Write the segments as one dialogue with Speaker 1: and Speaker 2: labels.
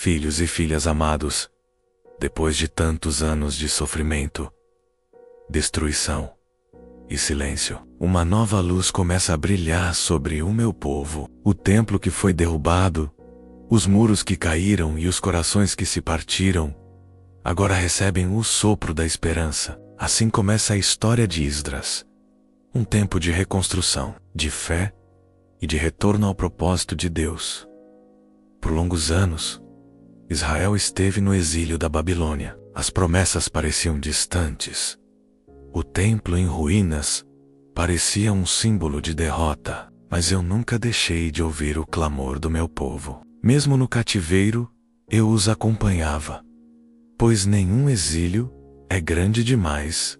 Speaker 1: Filhos e filhas amados, depois de tantos anos de sofrimento, destruição e silêncio, uma nova luz começa a brilhar sobre o meu povo. O templo que foi derrubado, os muros que caíram e os corações que se partiram, agora recebem o sopro da esperança. Assim começa a história de Esdras. Um tempo de reconstrução, de fé e de retorno ao propósito de Deus. Por longos anos, Israel esteve no exílio da Babilônia. As promessas pareciam distantes. O templo em ruínas parecia um símbolo de derrota, mas eu nunca deixei de ouvir o clamor do meu povo. Mesmo no cativeiro, eu os acompanhava, pois nenhum exílio é grande demais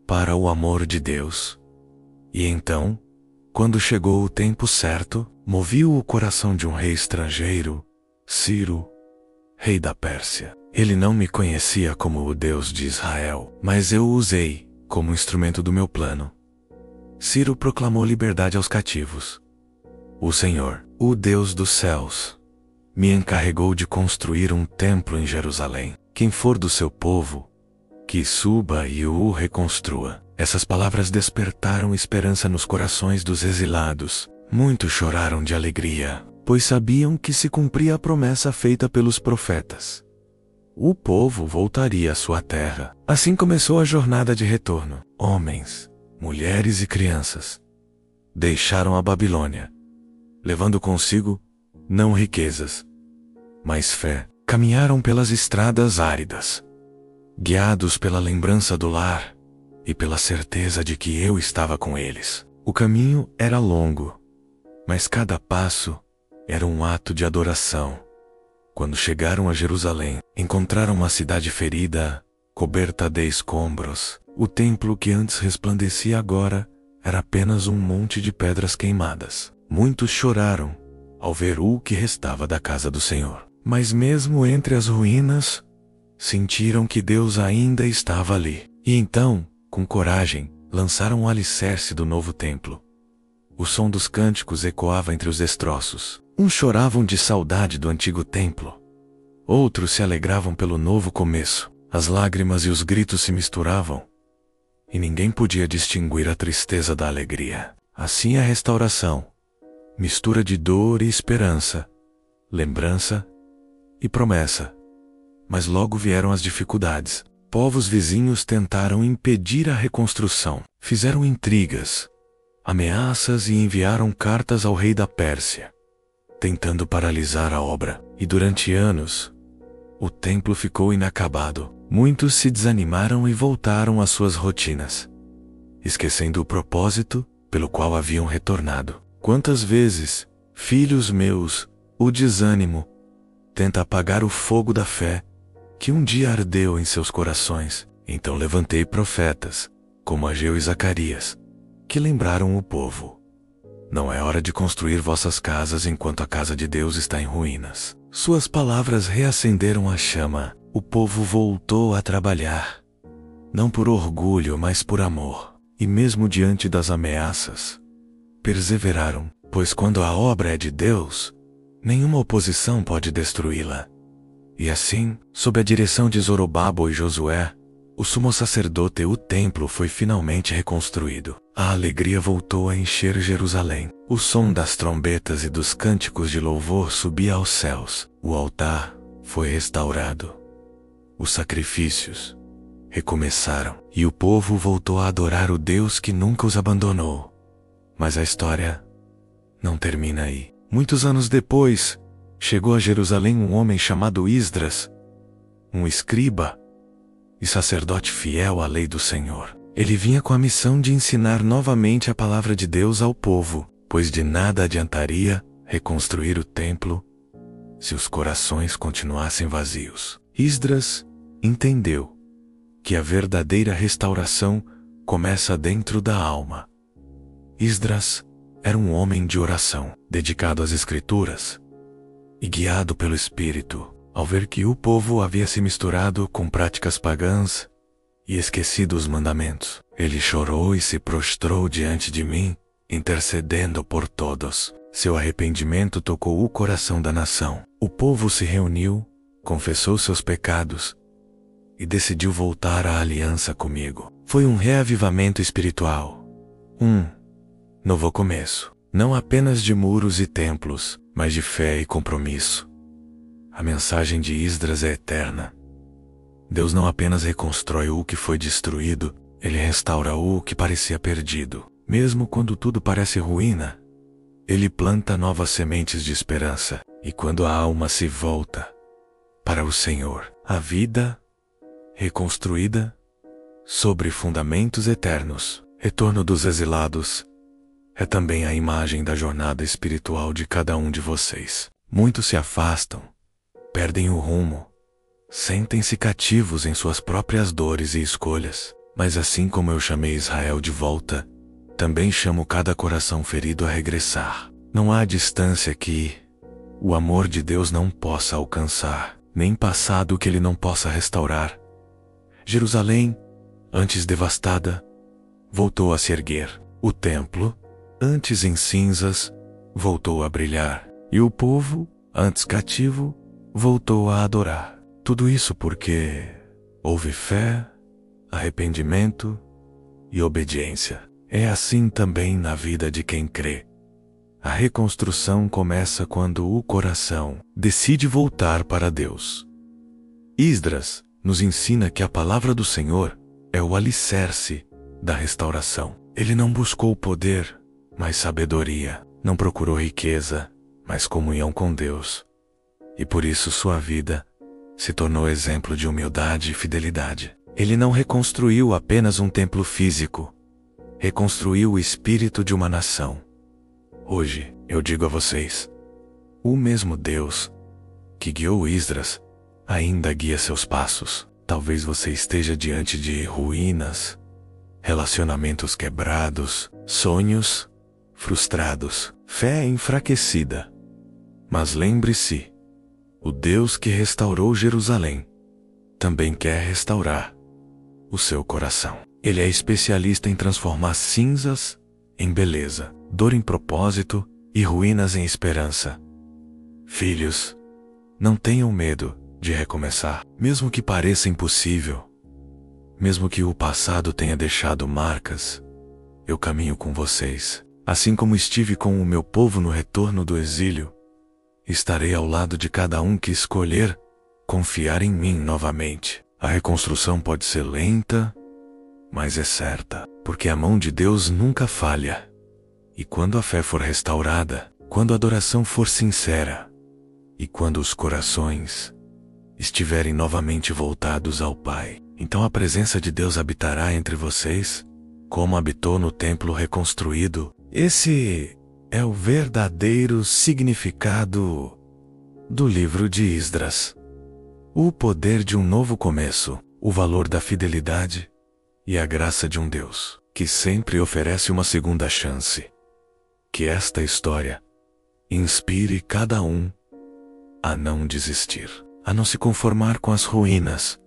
Speaker 1: para o amor de Deus. E então, quando chegou o tempo certo, moviu o coração de um rei estrangeiro, Ciro, rei da Pérsia. Ele não me conhecia como o Deus de Israel, mas eu o usei como instrumento do meu plano. Ciro proclamou liberdade aos cativos. O Senhor, o Deus dos céus, me encarregou de construir um templo em Jerusalém. Quem for do seu povo, que suba e o reconstrua. Essas palavras despertaram esperança nos corações dos exilados. Muitos choraram de alegria, pois sabiam que se cumpria a promessa feita pelos profetas. O povo voltaria à sua terra. Assim começou a jornada de retorno. Homens, mulheres e crianças deixaram a Babilônia, levando consigo não riquezas, mas fé. Caminharam pelas estradas áridas, guiados pela lembrança do lar e pela certeza de que eu estava com eles. O caminho era longo, mas cada passo era um ato de adoração. Quando chegaram a Jerusalém, encontraram uma cidade ferida, coberta de escombros. O templo que antes resplandecia agora era apenas um monte de pedras queimadas. Muitos choraram ao ver o que restava da casa do Senhor. Mas mesmo entre as ruínas, sentiram que Deus ainda estava ali. E então, com coragem, lançaram o alicerce do novo templo. O som dos cânticos ecoava entre os destroços. Uns choravam de saudade do antigo templo. Outros se alegravam pelo novo começo. As lágrimas e os gritos se misturavam, e ninguém podia distinguir a tristeza da alegria. Assim a restauração, mistura de dor e esperança, lembrança e promessa. Mas logo vieram as dificuldades. Povos vizinhos tentaram impedir a reconstrução. Fizeram intrigas, ameaças e enviaram cartas ao rei da Pérsia, tentando paralisar a obra. E durante anos, o templo ficou inacabado. Muitos se desanimaram e voltaram às suas rotinas, esquecendo o propósito pelo qual haviam retornado. Quantas vezes, filhos meus, o desânimo tenta apagar o fogo da fé que um dia ardeu em seus corações. Então levantei profetas, como Ageu e Zacarias, que lembraram o povo. Não é hora de construir vossas casas enquanto a casa de Deus está em ruínas. Suas palavras reacenderam a chama. O povo voltou a trabalhar, não por orgulho, mas por amor. E mesmo diante das ameaças, perseveraram, pois quando a obra é de Deus, nenhuma oposição pode destruí-la. E assim, sob a direção de Zorobabel e Josué, o sumo sacerdote, o templo foi finalmente reconstruído. A alegria voltou a encher Jerusalém. O som das trombetas e dos cânticos de louvor subia aos céus. O altar foi restaurado. Os sacrifícios recomeçaram, e o povo voltou a adorar o Deus que nunca os abandonou. Mas a história não termina aí. Muitos anos depois, chegou a Jerusalém um homem chamado Esdras, um escriba e sacerdote fiel à lei do Senhor. Ele vinha com a missão de ensinar novamente a palavra de Deus ao povo, pois de nada adiantaria reconstruir o templo se os corações continuassem vazios. Esdras entendeu que a verdadeira restauração começa dentro da alma. Esdras era um homem de oração, dedicado às Escrituras e guiado pelo Espírito. Ao ver que o povo havia se misturado com práticas pagãs e esquecido os mandamentos, ele chorou e se prostrou diante de mim, intercedendo por todos. Seu arrependimento tocou o coração da nação. O povo se reuniu, confessou seus pecados e decidiu voltar à aliança comigo. Foi um reavivamento espiritual. Um novo começo. Não apenas de muros e templos, mas de fé e compromisso. A mensagem de Esdras é eterna. Deus não apenas reconstrói o que foi destruído, Ele restaura o que parecia perdido. Mesmo quando tudo parece ruína, Ele planta novas sementes de esperança. E quando a alma se volta para o Senhor, a vida reconstruída sobre fundamentos eternos. Retorno dos exilados é também a imagem da jornada espiritual de cada um de vocês. Muitos se afastam, perdem o rumo, sentem-se cativos em suas próprias dores e escolhas. Mas assim como eu chamei Israel de volta, também chamo cada coração ferido a regressar. Não há distância que o amor de Deus não possa alcançar, nem passado que Ele não possa restaurar. Jerusalém, antes devastada, voltou a se erguer. O templo, antes em cinzas, voltou a brilhar. E o povo, antes cativo, voltou a adorar. Tudo isso porque houve fé, arrependimento e obediência. É assim também na vida de quem crê. A reconstrução começa quando o coração decide voltar para Deus. Esdras nos ensina que a palavra do Senhor é o alicerce da restauração. Ele não buscou poder, mas sabedoria. Não procurou riqueza, mas comunhão com Deus. E por isso sua vida se tornou exemplo de humildade e fidelidade. Ele não reconstruiu apenas um templo físico, reconstruiu o espírito de uma nação. Hoje, eu digo a vocês, o mesmo Deus que guiou Esdras ainda guia seus passos. Talvez você esteja diante de ruínas, relacionamentos quebrados, sonhos frustrados, fé enfraquecida. Mas lembre-se, o Deus que restaurou Jerusalém também quer restaurar o seu coração. Ele é especialista em transformar cinzas em beleza, dor em propósito e ruínas em esperança. Filhos, não tenham medo de recomeçar, mesmo que pareça impossível, mesmo que o passado tenha deixado marcas. Eu caminho com vocês, assim como estive com o meu povo no retorno do exílio. Estarei ao lado de cada um que escolher confiar em mim novamente. A reconstrução pode ser lenta, mas é certa, porque a mão de Deus nunca falha. E quando a fé for restaurada, quando a adoração for sincera, e quando os corações estiverem novamente voltados ao Pai, então a presença de Deus habitará entre vocês, como habitou no templo reconstruído. Esse é o verdadeiro significado do livro de Esdras. O poder de um novo começo, o valor da fidelidade e a graça de um Deus que sempre oferece uma segunda chance. Que esta história inspire cada um a não desistir, a não se conformar com as ruínas,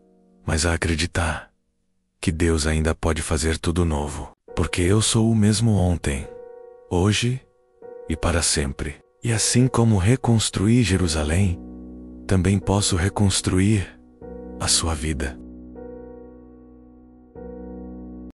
Speaker 1: mas a acreditar que Deus ainda pode fazer tudo novo, porque eu sou o mesmo ontem, hoje e para sempre. E assim como reconstruí Jerusalém, também posso reconstruir a sua vida.